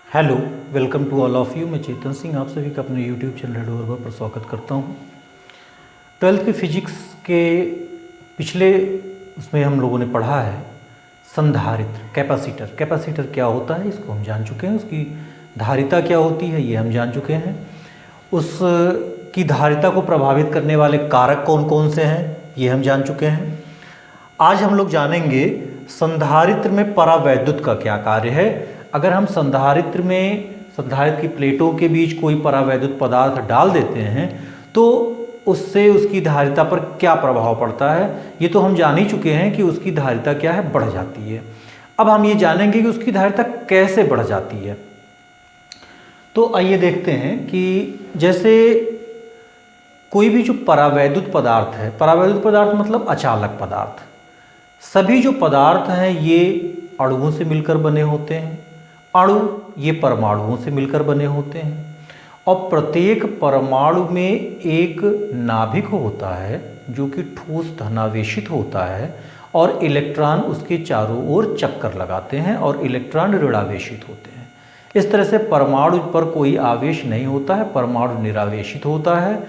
Hello, welcome to all of you. मैं चेतन सिंह आप सभी का अपने यूट्यूब चैनल रेड ओवर पर स्वागत करता हूँ। ट्वेल्थ के फिजिक्स के पिछले उसमें हम लोगों ने पढ़ा है संधारित्र, कैपेसिटर। कैपेसिटर क्या होता है इसको हम जान चुके हैं, उसकी धारिता क्या होती है ये हम जान चुके हैं, उसकी धारिता को प्रभावित करने वाले कारक कौन कौन से हैं ये हम जान चुके हैं। आज हम लोग जानेंगे संधारित्र में परावैद्युत का क्या कार्य है। अगर हम संधारित्र की प्लेटों के बीच कोई परावैद्युत पदार्थ डाल देते हैं तो उससे उसकी धारिता पर क्या प्रभाव पड़ता है, ये तो हम जान ही चुके हैं कि उसकी धारिता क्या है, बढ़ जाती है। अब हम ये जानेंगे कि उसकी धारिता कैसे बढ़ जाती है। तो आइए देखते हैं कि जैसे कोई भी जो परावैद्युत पदार्थ है, परावैद्युत पदार्थ मतलब अचालक पदार्थ, सभी जो पदार्थ हैं ये अणुओं से मिलकर बने होते हैं, अणु ये परमाणुओं से मिलकर बने होते हैं और प्रत्येक परमाणु में एक नाभिक होता है जो कि ठोस धनावेशित होता है और इलेक्ट्रॉन उसके चारों ओर चक्कर लगाते हैं और इलेक्ट्रॉन ऋणावेशित होते हैं। इस तरह से परमाणु पर कोई आवेश नहीं होता है, परमाणु निरावेशित होता है,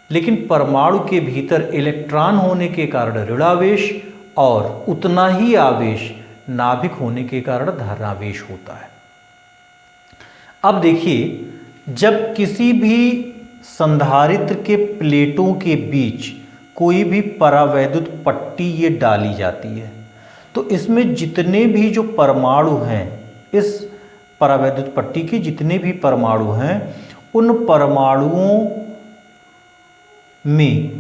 लेकिन परमाणु के भीतर इलेक्ट्रॉन होने के कारण ऋणावेश और उतना ही आवेश नाभिक होने के कारण धनावेश होता है। अब देखिए, जब किसी भी संधारित्र के प्लेटों के बीच कोई भी परावैद्युत पट्टी ये डाली जाती है तो इसमें जितने भी जो परमाणु हैं, इस परावैद्युत पट्टी के जितने भी परमाणु हैं, उन परमाणुओं में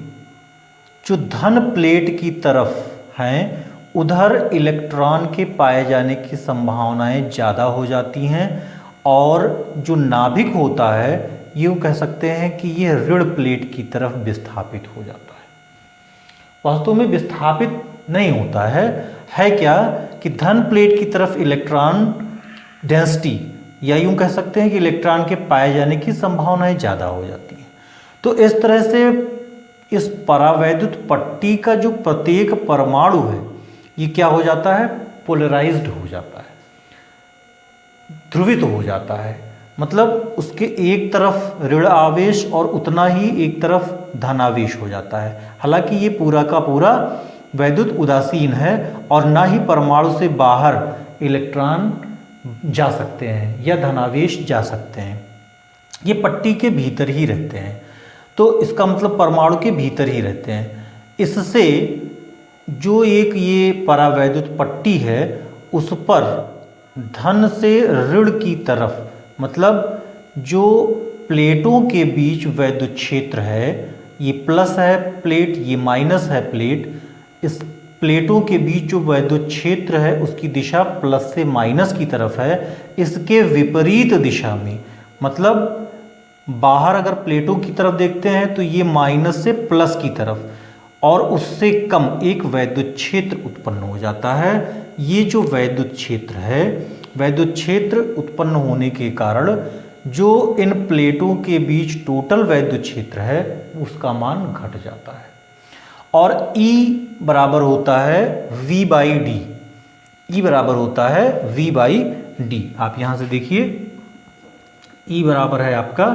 जो धन प्लेट की तरफ हैं उधर इलेक्ट्रॉन के पाए जाने की संभावनाएं ज़्यादा हो जाती हैं और जो नाभिक होता है यूँ कह सकते हैं कि ये ऋण प्लेट की तरफ विस्थापित हो जाता है। वास्तव में विस्थापित नहीं होता है क्या कि धन प्लेट की तरफ इलेक्ट्रॉन डेंसिटी या यूँ कह सकते हैं कि इलेक्ट्रॉन के पाए जाने की संभावनाएं ज़्यादा हो जाती हैं। तो इस तरह से इस परावैद्युत पट्टी का जो प्रत्येक परमाणु है ये क्या हो जाता है, पोलराइज्ड हो जाता है, ध्रुवित हो जाता है। मतलब उसके एक तरफ ऋण आवेश और उतना ही एक तरफ धनावेश हो जाता है। हालांकि ये पूरा का पूरा वैद्युत उदासीन है और ना ही परमाणु से बाहर इलेक्ट्रॉन जा सकते हैं या धनावेश जा सकते हैं, ये पट्टी के भीतर ही रहते हैं। तो इसका मतलब परमाणु के भीतर ही रहते हैं। इससे जो एक ये परावैद्युत पट्टी है उस पर धन से ऋण की तरफ, मतलब जो प्लेटों के बीच वैद्युत क्षेत्र है, ये प्लस है प्लेट, ये माइनस है प्लेट, इस प्लेटों के बीच जो वैद्युत क्षेत्र है उसकी दिशा प्लस से माइनस की तरफ है। इसके विपरीत दिशा में, मतलब बाहर अगर प्लेटों की तरफ देखते हैं तो ये माइनस से प्लस की तरफ और उससे कम एक वैद्युत क्षेत्र उत्पन्न हो जाता है। ये जो वैद्युत क्षेत्र है, वैद्युत क्षेत्र उत्पन्न होने के कारण जो इन प्लेटों के बीच टोटल वैद्युत क्षेत्र है उसका मान घट जाता है और E बराबर होता है V बाई डी। E बराबर होता है V बाई डी। आप यहाँ से देखिए E बराबर है आपका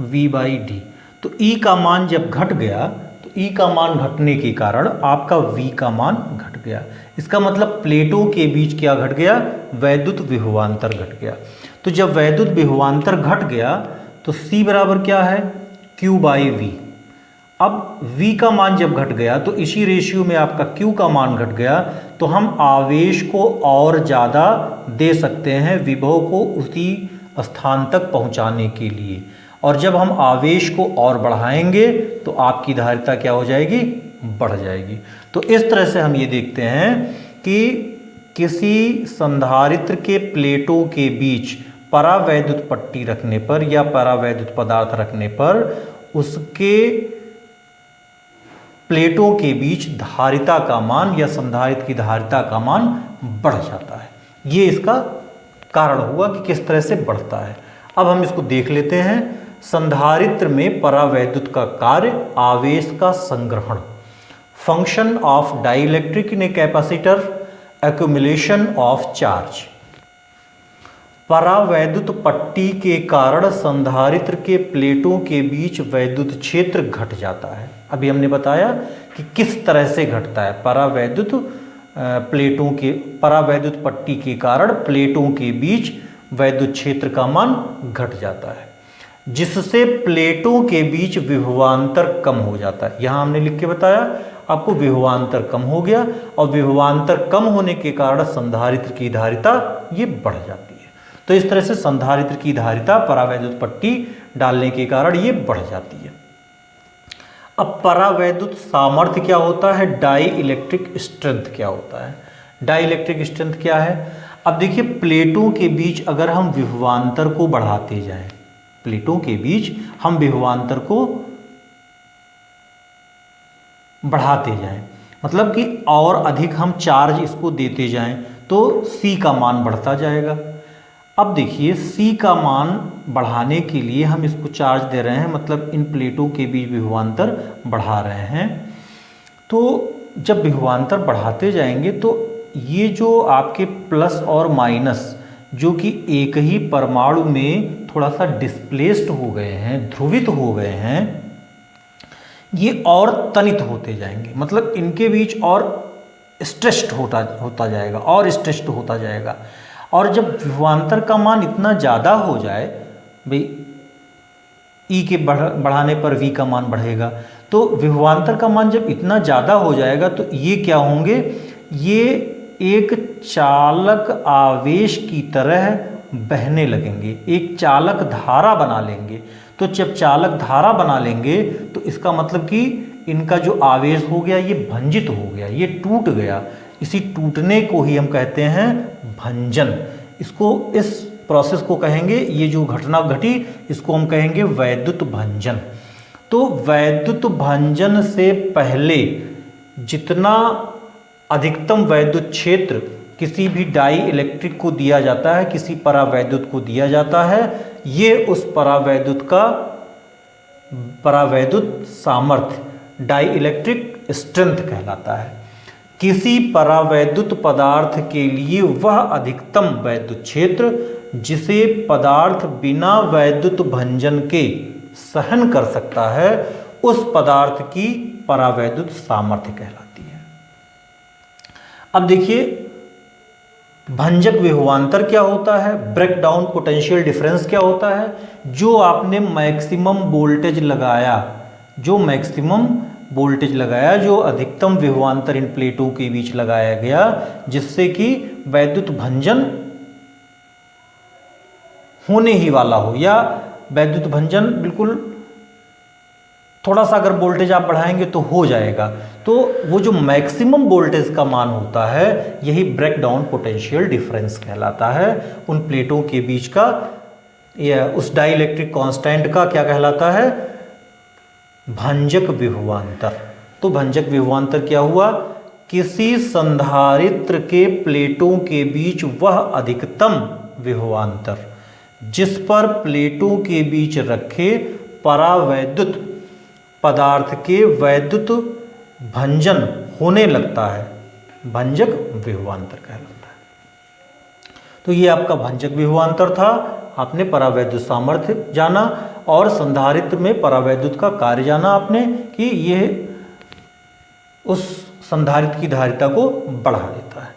V बाई डी। तो E का मान जब घट गया तो E का मान घटने के कारण आपका V का मान घट गया। इसका मतलब प्लेटों के बीच क्या घट गया, वैद्युत विभवांतर घट गया। तो जब वैद्युत विभवांतर घट गया तो C बराबर क्या है, Q बाई V। अब V का मान जब घट गया तो इसी रेशियो में आपका Q का मान घट गया तो हम आवेश को और ज़्यादा दे सकते हैं विभव को उसी स्थान तक पहुंचाने के लिए, और जब हम आवेश को और बढ़ाएंगे तो आपकी धारिता क्या हो जाएगी, बढ़ जाएगी। तो इस तरह से हम ये देखते हैं कि किसी संधारित्र के प्लेटों के बीच परावैद्युत पट्टी रखने पर या परावैद्युत पदार्थ रखने पर उसके प्लेटों के बीच धारिता का मान या संधारित्र की धारिता का मान बढ़ जाता है। ये इसका कारण हुआ कि किस तरह से बढ़ता है। अब हम इसको देख लेते हैं। संधारित्र में परावैद्युत का कार्य आवेश का संग्रहण, function of dielectric in a capacitor, accumulation of charge. परावैद्युत पट्टी के कारण संधारित्र के प्लेटों के बीच वैद्युत क्षेत्र घट जाता है। अभी हमने बताया कि किस तरह से घटता है। परावैद्युत पट्टी के कारण प्लेटों के बीच वैद्युत क्षेत्र का मान घट जाता है, जिससे प्लेटों के बीच विभवांतर कम हो जाता है। यहाँ हमने लिख के बताया आपको, विभवांतर कम हो गया और विभवांतर कम होने के कारण संधारित्र की धारिता ये बढ़ जाती है। तो इस तरह से संधारित्र की धारिता परावैद्युत पट्टी डालने के कारण ये बढ़ जाती है। अब परावैद्युत सामर्थ्य क्या होता है, डाई इलेक्ट्रिक स्ट्रेंथ क्या होता है। डाई इलेक्ट्रिक स्ट्रेंथ क्या है, अब देखिए प्लेटों के बीच अगर हम विभवांतर को बढ़ाते जाएं, प्लेटों के बीच हम विभवांतर को बढ़ाते जाएं, मतलब कि और अधिक हम चार्ज इसको देते जाएं तो C का मान बढ़ता जाएगा। अब देखिए C का मान बढ़ाने के लिए हम इसको चार्ज दे रहे हैं, मतलब इन प्लेटों के बीच विभवांतर बढ़ा रहे हैं। तो जब विभवांतर बढ़ाते जाएंगे तो ये जो आपके प्लस और माइनस जो कि एक ही परमाणु में थोड़ा सा डिस्प्लेस्ड हो गए हैं, ध्रुवित हो गए हैं, ये और तनित होते जाएंगे, मतलब इनके बीच और स्ट्रेस्ड होता जाएगा और स्ट्रेस्ड होता जाएगा। और जब विभवांतर का मान इतना ज़्यादा हो जाए, भाई ई के बढ़ाने पर V का मान बढ़ेगा, तो विभवांतर का मान जब इतना ज़्यादा हो जाएगा तो ये क्या होंगे, ये एक चालक आवेश की तरह बहने लगेंगे, एक चालक धारा बना लेंगे। तो जब चालक धारा बना लेंगे तो इसका मतलब कि इनका जो आवेश हो गया ये भंजित हो गया, ये टूट गया। इसी टूटने को ही हम कहते हैं भंजन। इसको, इस प्रोसेस को कहेंगे, ये जो घटना घटी इसको हम कहेंगे वैद्युत भंजन। तो वैद्युत भंजन से पहले जितना अधिकतम वैद्युत क्षेत्र किसी भी डाई इलेक्ट्रिक को दिया जाता है, किसी परावैद्युत को दिया जाता है, ये उस परावैद्युत सामर्थ्य डाई इलेक्ट्रिक स्ट्रेंथ कहलाता है। किसी परावैद्युत पदार्थ के लिए वह अधिकतम वैद्युत क्षेत्र जिसे पदार्थ बिना वैद्युत भंजन के सहन कर सकता है, उस पदार्थ की परावैद्युत सामर्थ्य कहलाती है। अब देखिए भंजक विभवांतर क्या होता है, ब्रेकडाउन पोटेंशियल डिफरेंस क्या होता है। जो आपने मैक्सिमम वोल्टेज लगाया, जो अधिकतम विभवांतर इन प्लेटों के बीच लगाया गया, जिससे कि वैद्युत भंजन होने ही वाला हो, या वैद्युत भंजन बिल्कुल थोड़ा सा अगर वोल्टेज आप बढ़ाएंगे तो हो जाएगा, तो वो जो मैक्सिमम वोल्टेज का मान होता है यही ब्रेकडाउन पोटेंशियल डिफरेंस कहलाता है। उन प्लेटों के बीच का या उस डाइलेक्ट्रिक कांस्टेंट का क्या कहलाता है, भंजक विभवांतर। तो भंजक विभवांतर क्या हुआ, किसी संधारित्र के प्लेटों के बीच वह अधिकतम विभवांतर जिस पर प्लेटों के बीच रखे परावैद्युत पदार्थ के वैद्युत भंजन होने लगता है, भंजक विभवांतर कहलाता है। तो ये आपका भंजक विभवांतर था। आपने परावैद्युत सामर्थ्य जाना और संधारित्र में परावैद्युत का कार्य जाना आपने कि ये उस संधारित्र की धारिता को बढ़ा देता है।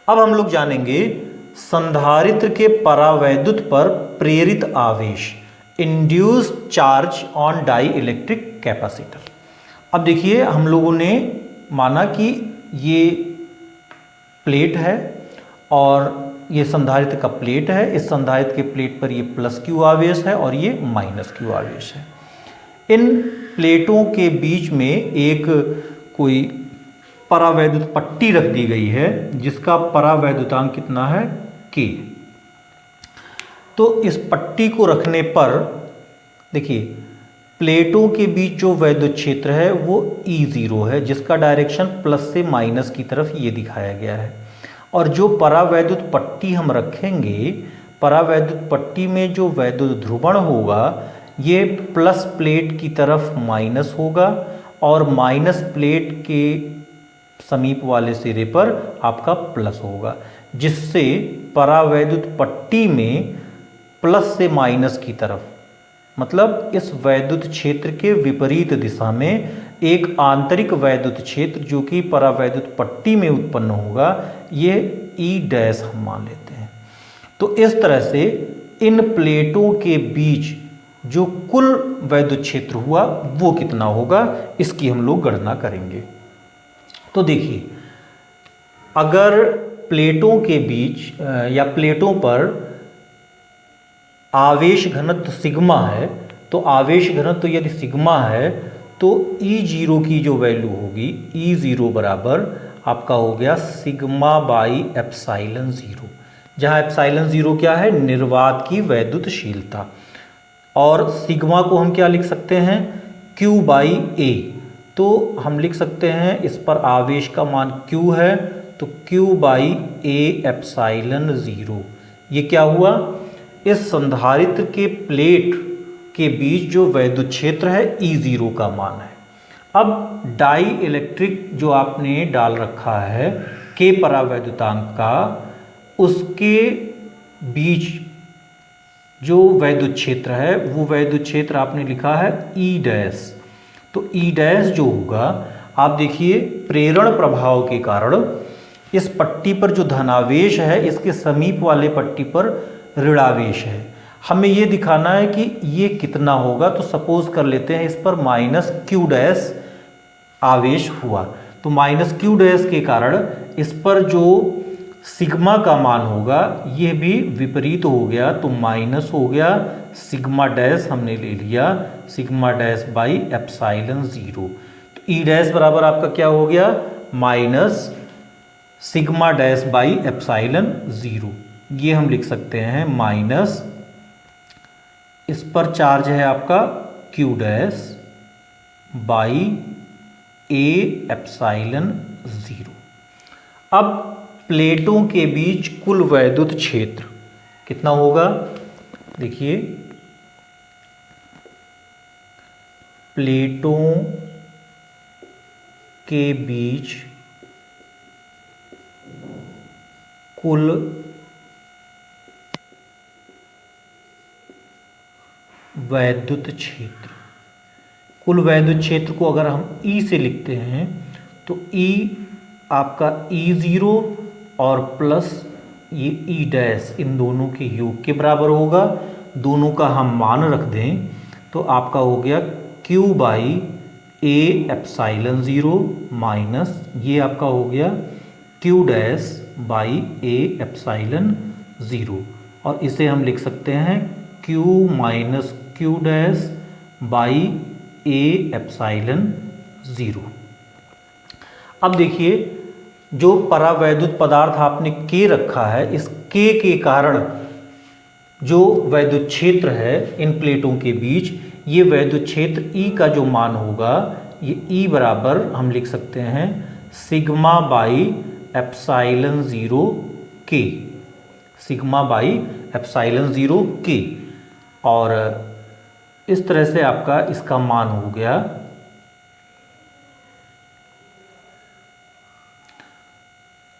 अब हम लोग जानेंगे संधारित्र के परावैद्युत पर प्रेरित आवेश, induced charge on dielectric capacitor. अब देखिए हम लोगों ने माना कि ये प्लेट है और ये संधारित्र का प्लेट है, इस संधारित्र के प्लेट पर ये प्लस क्यू आवेश है और ये माइनस क्यू आवेश है। इन प्लेटों के बीच में एक कोई परावैद्युत पट्टी रख दी गई है जिसका परावैद्युतांक कितना है, K। तो इस पट्टी को रखने पर देखिए प्लेटों के बीच जो वैद्युत क्षेत्र है वो E0 है, जिसका डायरेक्शन प्लस से माइनस की तरफ ये दिखाया गया है। और जो परावैद्युत पट्टी हम रखेंगे, परावैद्युत पट्टी में जो वैद्युत ध्रुवण होगा ये प्लस प्लेट की तरफ माइनस होगा और माइनस प्लेट के समीप वाले सिरे पर आपका प्लस होगा, जिससे परावैद्युत पट्टी में प्लस से माइनस की तरफ, मतलब इस वैद्युत क्षेत्र के विपरीत दिशा में एक आंतरिक वैद्युत क्षेत्र जो कि परावैद्युत पट्टी में उत्पन्न होगा, ये ई डैश हम मान लेते हैं। तो इस तरह से इन प्लेटों के बीच जो कुल वैद्युत क्षेत्र हुआ वो कितना होगा, इसकी हम लोग गणना करेंगे। तो देखिए, अगर प्लेटों के बीच या प्लेटों पर आवेश घनत्व सिग्मा है, तो आवेश घनत्व यदि सिग्मा है तो ई जीरो की जो वैल्यू होगी, ई जीरो बराबर आपका हो गया सिग्मा बाई एप्साइलन जीरो, जहाँ एप्साइलन जीरो क्या है, निर्वात की वैद्युतशीलता, और सिग्मा को हम क्या लिख सकते हैं, Q बाई ए। तो हम लिख सकते हैं इस पर आवेश का मान Q है, तो Q by A epsilon zero. ये क्या हुआ, इस संधारित्र के प्लेट के बीच जो वैद्युत क्षेत्र है ई ज़ीरो का मान है। अब डाई इलेक्ट्रिक जो आपने डाल रखा है के परावैद्युतांक का, उसके बीच जो वैद्युत क्षेत्र है वो वैद्युत क्षेत्र आपने लिखा है ई डैश। तो ई डैश जो होगा, आप देखिए प्रेरण प्रभाव के कारण इस पट्टी पर जो धनावेश है इसके समीप वाले पट्टी पर ऋणावेश है। हमें ये दिखाना है कि ये कितना होगा, तो सपोज कर लेते हैं इस पर माइनस क्यू डैश आवेश हुआ, तो माइनस क्यू डैश के कारण इस पर जो सिग्मा का मान होगा ये भी विपरीत हो गया, तो माइनस हो गया सिग्मा डैश हमने ले लिया, sigma dash by epsilon zero. तो ई डैश बराबर आपका क्या हो गया, minus sigma dash by epsilon zero. ये हम लिख सकते हैं माइनस, इस पर चार्ज है आपका Q dash by A epsilon zero. अब प्लेटों के बीच कुल वैद्युत क्षेत्र कितना होगा, देखिए प्लेटों के बीच कुल वैद्युत क्षेत्र, कुल वैद्युत क्षेत्र को अगर हम ई से लिखते हैं तो ई आपका ई ज़ीरो और प्लस ये ई डैश इन दोनों के योग के बराबर होगा। दोनों का हम मान रख दें तो आपका हो गया Q by A epsilon zero minus ये आपका हो गया Q dash by A epsilon zero, और इसे हम लिख सकते हैं Q minus Q dash by A epsilon zero. अब देखिए, जो परावैद्युत पदार्थ आपने के रखा है, इस के कारण जो वैद्युत क्षेत्र है इन प्लेटों के बीच, ये वैद्युत क्षेत्र ई का जो मान होगा ये ई बराबर हम लिख सकते हैं सिग्मा बाई एप्साइलन ज़ीरो के, सिग्मा बाई एप्साइलन ज़ीरो के, और इस तरह से आपका इसका मान हो गया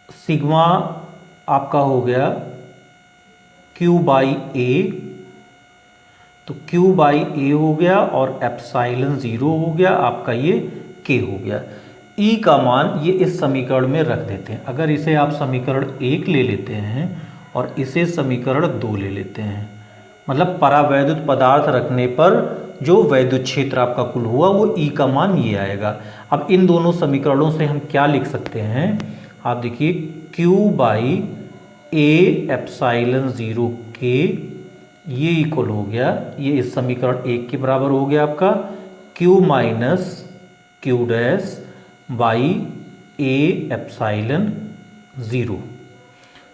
सिग्मा आपका हो गया Q बाई ए, तो Q बाई ए हो गया और एप्साइलन ज़ीरो हो गया आपका, ये K हो गया। E का मान ये इस समीकरण में रख देते हैं। अगर इसे आप समीकरण 1 ले लेते हैं और इसे समीकरण 2 ले लेते हैं, मतलब परावैद्युत पदार्थ रखने पर जो वैद्युत क्षेत्र आपका कुल हुआ वो E का मान ये आएगा। अब इन दोनों समीकरणों से हम क्या लिख सकते हैं, आप देखिए Q by A epsilon zero के, ये इक्वल हो गया, ये इस समीकरण 1 के बराबर हो गया आपका Q minus Q dash by A epsilon zero.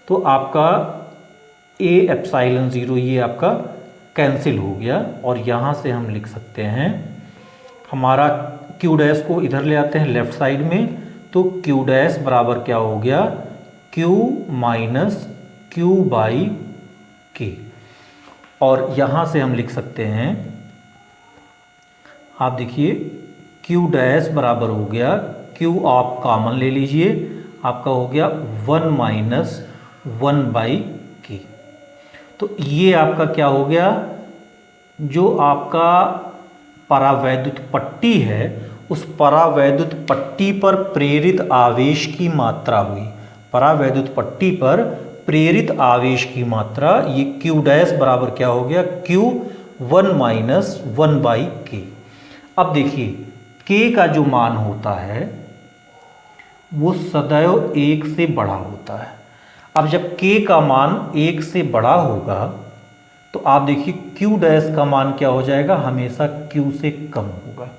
तो आपका ए एप्साइलन ज़ीरो ये आपका कैंसिल हो गया, और यहाँ से हम लिख सकते हैं हमारा क्यू डैश को इधर ले आते हैं लेफ्ट साइड में, तो क्यू डैश बराबर क्या हो गया Q माइनस क्यू बाई के, और यहाँ से हम लिख सकते हैं, आप देखिए Q डैश बराबर हो गया Q, आप कॉमन ले लीजिए, आपका हो गया 1 माइनस 1/k। तो ये आपका क्या हो गया, जो आपका परावैद्युत पट्टी है उस परावैद्युत पट्टी पर प्रेरित आवेश की मात्रा हुई। परावैद्युत पट्टी पर प्रेरित आवेश की मात्रा, ये q डैश बराबर क्या हो गया, q1 माइनस 1/k। अब देखिए k का जो मान होता है वो सदैव 1 से बड़ा होता है। अब जब k का मान 1 से बड़ा होगा तो आप देखिए q डैश का मान क्या हो जाएगा, हमेशा q से कम होगा।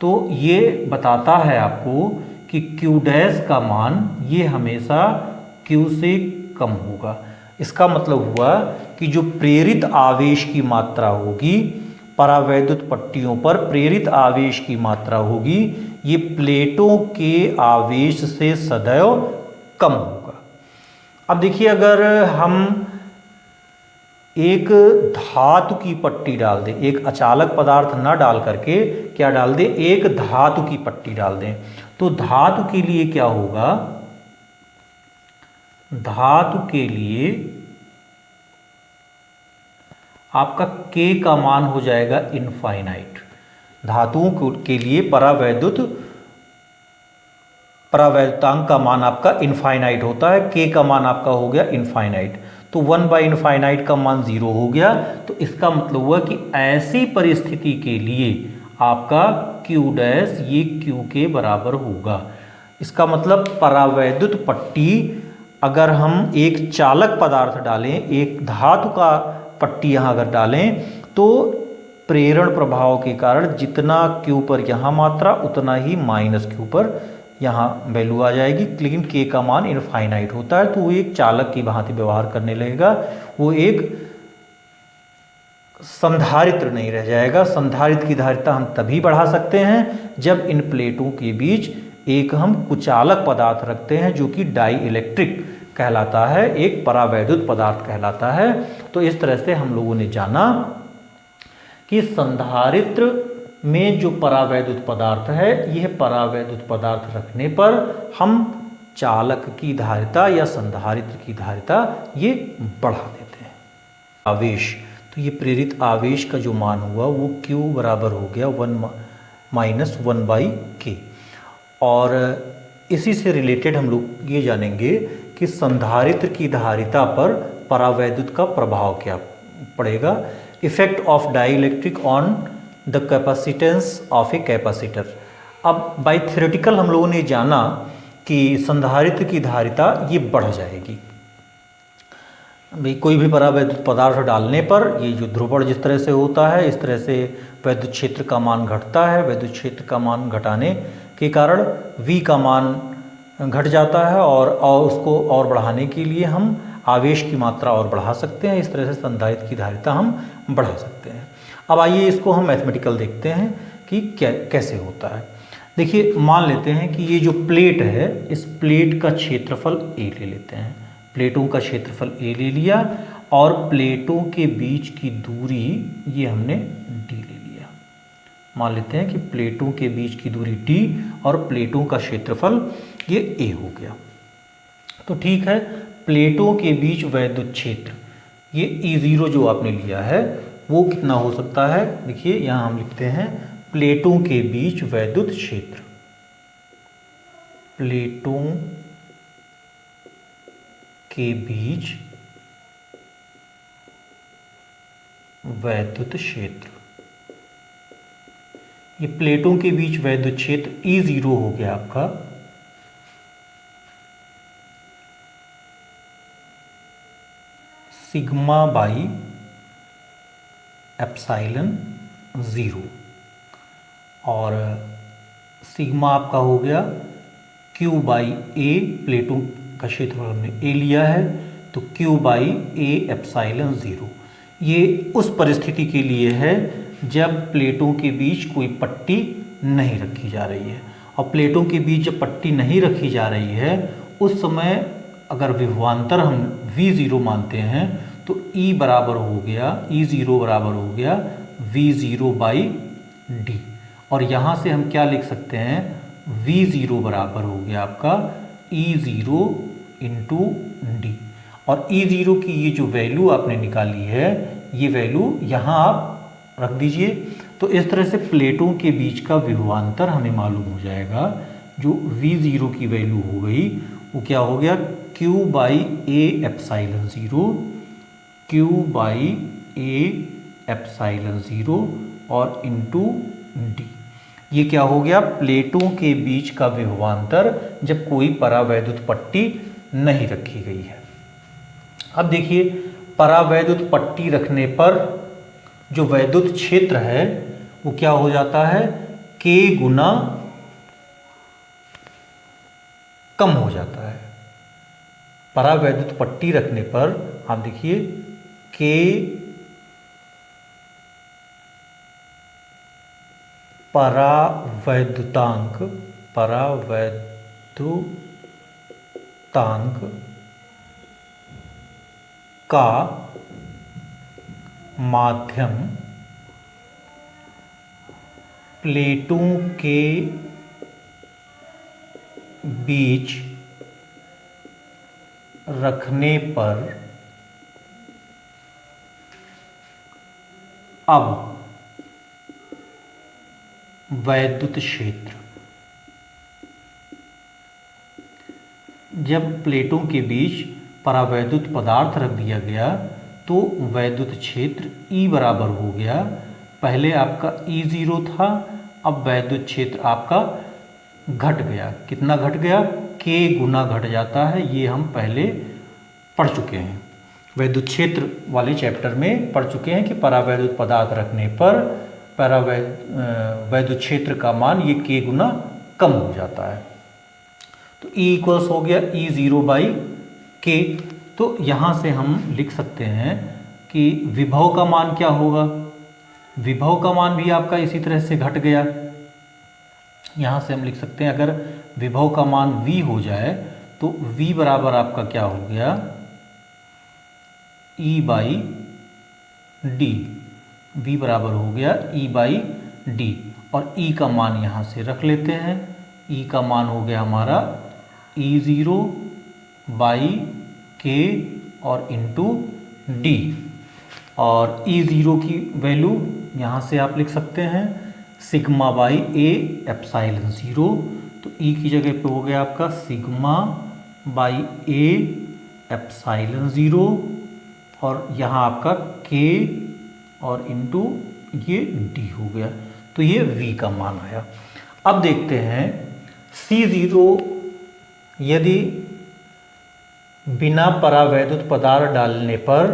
तो ये बताता है आपको कि q डैश का मान ये हमेशा q से कम होगा। इसका मतलब हुआ कि जो प्रेरित आवेश की मात्रा होगी, परावैद्युत पट्टियों पर प्रेरित आवेश की मात्रा होगी, ये प्लेटों के आवेश से सदैव कम होगा। अब देखिए अगर हम एक धातु की पट्टी डाल दें, एक अचालक पदार्थ ना डाल करके क्या डाल दें, एक धातु की पट्टी डाल दें, तो धातु के लिए क्या होगा, धातु के लिए आपका k का मान हो जाएगा इनफाइनाइट। धातुओं के लिए परावैद्युतांक का मान आपका इनफाइनाइट होता है, k का मान आपका हो गया इनफाइनाइट। तो 1/इनफाइनाइट का मान 0 हो गया। तो इसका मतलब हुआ कि ऐसी परिस्थिति के लिए आपका q डैश ये q के बराबर होगा। इसका मतलब परावैद्युत पट्टी, अगर हम एक चालक पदार्थ डालें, एक धातु का पट्टी यहाँ अगर डालें, तो प्रेरण प्रभाव के कारण जितना q पर यहाँ मात्रा उतना ही माइनस q पर यहाँ वैल्यू आ जाएगी। लेकिन k का मान इनफाइनाइट होता है तो वो एक चालक की भांति व्यवहार करने लगेगा, वो एक संधारित्र नहीं रह जाएगा। संधारित्र की धारिता हम तभी बढ़ा सकते हैं जब इन प्लेटों के बीच एक हम कुचालक पदार्थ रखते हैं जो कि डाई इलेक्ट्रिक कहलाता है, एक परावैद्युत पदार्थ कहलाता है। तो इस तरह से हम लोगों ने जाना कि संधारित्र में जो परावैद्युत पदार्थ है, यह परावैद्युत पदार्थ रखने पर हम चालक की धारिता या संधारित्र की धारिता ये बढ़ा देते हैं। आवेश, तो ये प्रेरित आवेश का जो मान हुआ वो q बराबर हो गया 1-1/k। और इसी से रिलेटेड हम लोग ये जानेंगे कि संधारित्र की धारिता पर परावैद्युत का प्रभाव क्या पड़ेगा। Effect of dielectric on the capacitance of a capacitor. अब बाय थ्योरेटिकल हम लोगों ने जाना कि संधारित्र की धारिता ये बढ़ जाएगी। भाई कोई भी परावैद्युत पदार्थ डालने पर ये जो ध्रुवण जिस तरह से होता है, इस तरह से वैद्युत क्षेत्र का मान घटता है। वैद्युत क्षेत्र का मान घटाने के कारण V का मान घट जाता है और उसको और बढ़ाने के लिए हम आवेश की मात्रा और बढ़ा सकते हैं। इस तरह से संधारित्र की धारिता हम बढ़ा सकते हैं। अब आइए इसको हम मैथमेटिकल देखते हैं कि कैसे होता है। देखिए मान लेते हैं कि ये जो प्लेट है, इस प्लेट का क्षेत्रफल A ले लेते हैं। प्लेटों का क्षेत्रफल A ले लिया और प्लेटों के बीच की दूरी ये हमने D ले लिया। मान लेते हैं कि प्लेटों के बीच की दूरी D और प्लेटों का क्षेत्रफल ये A हो गया। तो ठीक है, प्लेटों के बीच वैद्युत क्षेत्र ये E0 जो आपने लिया है वो कितना हो सकता है। देखिए यहाँ हम लिखते हैं प्लेटों के बीच वैद्युत क्षेत्र। प्लेटों के बीच वैद्युत क्षेत्र, ये प्लेटों के बीच वैद्युत क्षेत्र E0 हो गया आपका सिग्मा बाई एप्सिलॉन 0 और सिग्मा आपका हो गया Q बाई A। प्लेटों का क्षेत्रफल हमने A लिया है तो Q बाई A एप्सिलॉन 0। ये उस परिस्थिति के लिए है जब प्लेटों के बीच कोई पट्टी नहीं रखी जा रही है। और प्लेटों के बीच जब पट्टी नहीं रखी जा रही है उस समय अगर विभवांतर हम V0 मानते हैं तो E बराबर हो गया, E0 बराबर हो गया V0 बाई D। और यहाँ से हम क्या लिख सकते हैं, V0 बराबर हो गया आपका E0 इंटू D। और E0 की ये जो वैल्यू आपने निकाली है, ये वैल्यू यहाँ आप रख दीजिए। तो इस तरह से प्लेटों के बीच का विभवांतर हमें मालूम हो जाएगा। जो V0 की वैल्यू हो गई वो क्या हो गया, Q by A epsilon zero, Q by A epsilon zero और इंटू डी। ये क्या हो गया, प्लेटों के बीच का विभवांतर जब कोई परावैद्युत पट्टी नहीं रखी गई है। अब देखिए, परावैद्युत पट्टी रखने पर जो वैद्युत क्षेत्र है वो क्या हो जाता है, K गुना कम हो जाता है। परावैद्युत पट्टी रखने पर आप देखिए K परावैद्युतांक का माध्यम प्लेटों के बीच रखने पर अब वैद्युत क्षेत्र, जब प्लेटों के बीच परावैद्युत पदार्थ रख दिया गया तो वैद्युत क्षेत्र E बराबर हो गया, पहले आपका E0 था, अब वैद्युत क्षेत्र आपका घट गया। कितना घट गया, K गुना घट जाता है। ये हम पहले पढ़ चुके हैं, वैद्युत क्षेत्र वाले चैप्टर में पढ़ चुके हैं कि परावैद्युत पदार्थ रखने पर वैद्युत क्षेत्र का मान ये K गुना कम हो जाता है। तो E इक्वल्स हो गया E0 बाई K। तो यहाँ से हम लिख सकते हैं कि विभव का मान क्या होगा, विभव का मान भी आपका इसी तरह से घट गया। यहाँ से हम लिख सकते हैं, अगर विभव का मान V हो जाए तो V बराबर आपका क्या हो गया, E बाई डी। V बराबर हो गया E बाई डी, और E का मान यहाँ से रख लेते हैं। E का मान हो गया हमारा E0 बाई K और इंटू डी, और E0 की वैल्यू यहाँ से आप लिख सकते हैं sigma by A epsilon zero. तो E की जगह पे हो गया आपका sigma by A epsilon zero, और यहाँ आपका K और इंटू ये D हो गया। तो ये V का मान आया। अब देखते हैं C0 यदि बिना परावैद्युत पदार्थ डालने पर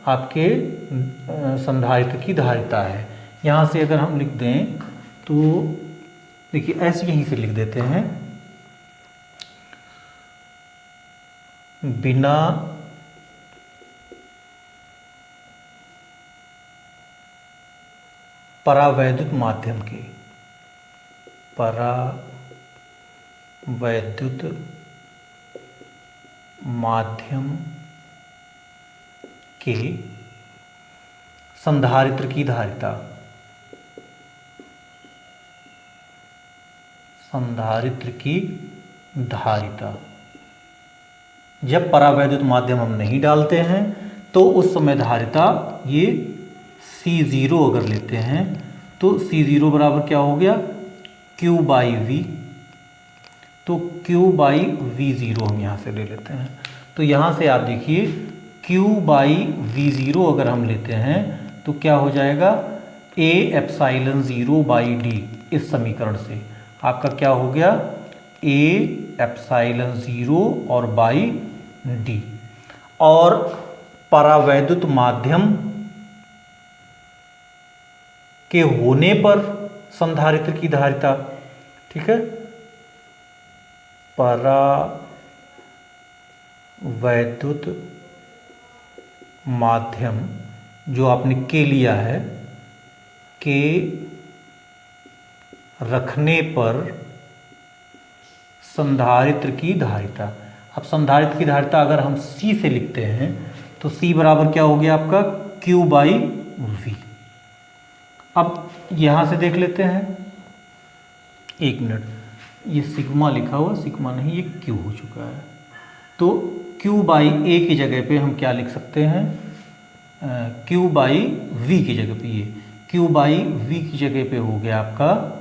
आपके संधारित्र की धारिता है। यहाँ से अगर हम लिख दें तो देखिए ऐसे यहीं से लिख देते हैं, बिना परावैद्युत माध्यम के, परावैद्युत माध्यम के संधारित्र की धारिता, संधारित्र की धारिता, जब परावैद्युत माध्यम हम नहीं डालते हैं तो उस समय धारिता ये C0 अगर लेते हैं तो C0 बराबर क्या हो गया, Q बाई V। तो Q बाई V0 हम यहाँ से ले लेते हैं। तो यहाँ से आप देखिए Q बाई V0 अगर हम लेते हैं तो क्या हो जाएगा, A epsilon zero by D। इस समीकरण से आपका क्या हो गया, A एप्साइलन ज़ीरो और बाई D। और परावैद्युत माध्यम के होने पर संधारित्र की धारिता, ठीक है, परावैद्युत माध्यम जो आपने K लिया है, K रखने पर संधारित्र की धारिता। अब संधारित्र की धारिता अगर हम C से लिखते हैं तो C बराबर क्या हो गया आपका, Q बाई V। अब यहाँ से देख लेते हैं, एक मिनट, ये सिग्मा लिखा हुआ, सिग्मा नहीं ये Q हो चुका है। तो Q बाई ए की जगह पे हम क्या लिख सकते हैं, Q बाई वी की जगह पे, ये Q बाई वी की जगह पे हो गया आपका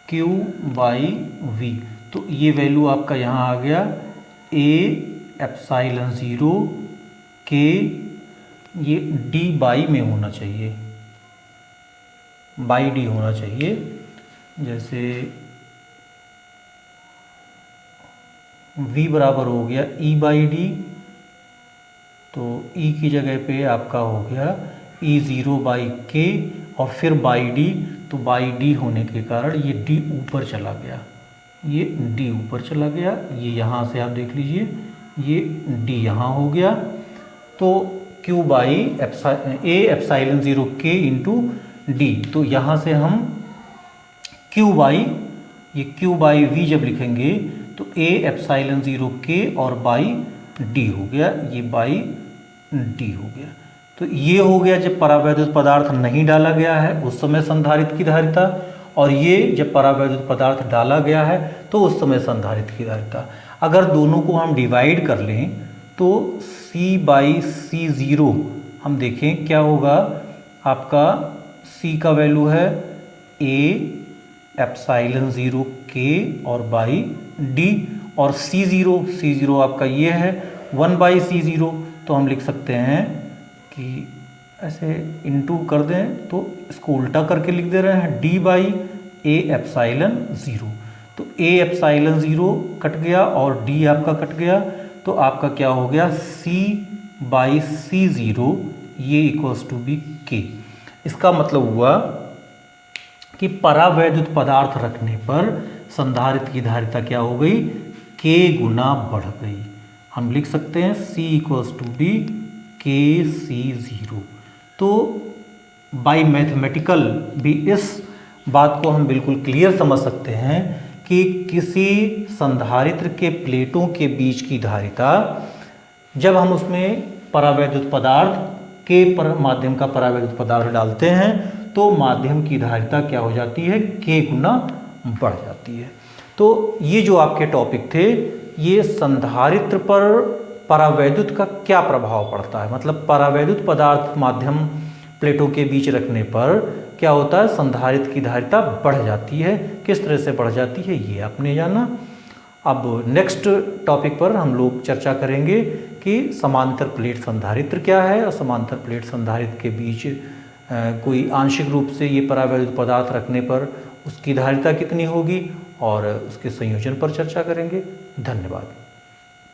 Q बाई वी। तो ये वैल्यू आपका यहाँ आ गया ए एप्साइलन ज़ीरो के, ये डी बाई में होना चाहिए, बाई डी होना चाहिए। जैसे v बराबर हो गया ई बाई डी, तो e की जगह पे आपका हो गया ई ज़ीरो बाई के और फिर बाई डी, तो बाई डी होने के कारण ये d ऊपर चला गया, ये d ऊपर चला गया, ये यहाँ से आप देख लीजिए ये d यहाँ हो गया। तो q by A epsilon zero के इंटू डी, तो यहाँ से हम q बाई, ये q बाई वी जब लिखेंगे तो ए एप्साइलन ज़ीरो के और बाई डी हो गया, ये बाई डी हो गया। तो ये हो गया जब परावैद्युत पदार्थ नहीं डाला गया है उस समय संधारित्र की धारिता, और ये जब परावैद्युत पदार्थ डाला गया है तो उस समय संधारित्र की धारिता। अगर दोनों को हम डिवाइड कर लें तो C बाई सी ज़ीरो हम देखें क्या होगा, आपका C का वैल्यू है A एप्साइलन ज़ीरो के और बाई डी, और सी ज़ीरो आपका ये है 1 बाई सी ज़ीरो। तो हम लिख सकते हैं कि ऐसे इनटू कर दें तो इसको उल्टा करके लिख दे रहे हैं D by A epsilon zero. तो ए एप्साइलन ज़ीरो कट गया और डी आपका कट गया, तो आपका क्या हो गया सी बाई सी ज़ीरो, ये इक्वल्स टू बी के। इसका मतलब हुआ कि परावैद्युत पदार्थ रखने पर संधारित्र की धारिता क्या हो गई, के गुना बढ़ गई। हम लिख सकते हैं C इक्वल्स टू बी के सी ज़ीरो। तो बाई मैथमेटिकल भी इस बात को हम बिल्कुल क्लियर समझ सकते हैं कि किसी संधारित्र के प्लेटों के बीच की धारिता, जब हम उसमें परावैद्युत पदार्थ के माध्यम का परावैद्युत पदार्थ डालते हैं तो माध्यम की धारिता क्या हो जाती है, के गुना बढ़ जाती है। तो ये जो आपके टॉपिक थे, ये संधारित्र पर परावैद्युत का क्या प्रभाव पड़ता है, मतलब परावैद्युत पदार्थ माध्यम प्लेटों के बीच रखने पर क्या होता है, संधारित्र की धारिता बढ़ जाती है। किस तरह से बढ़ जाती है ये आपने जाना। अब नेक्स्ट टॉपिक पर हम लोग चर्चा करेंगे कि समांतर प्लेट संधारित्र क्या है और समांतर प्लेट संधारित्र के बीच कोई आंशिक रूप से ये परावैद्युत पदार्थ रखने पर उसकी धारिता कितनी होगी, और उसके संयोजन पर चर्चा करेंगे। धन्यवाद।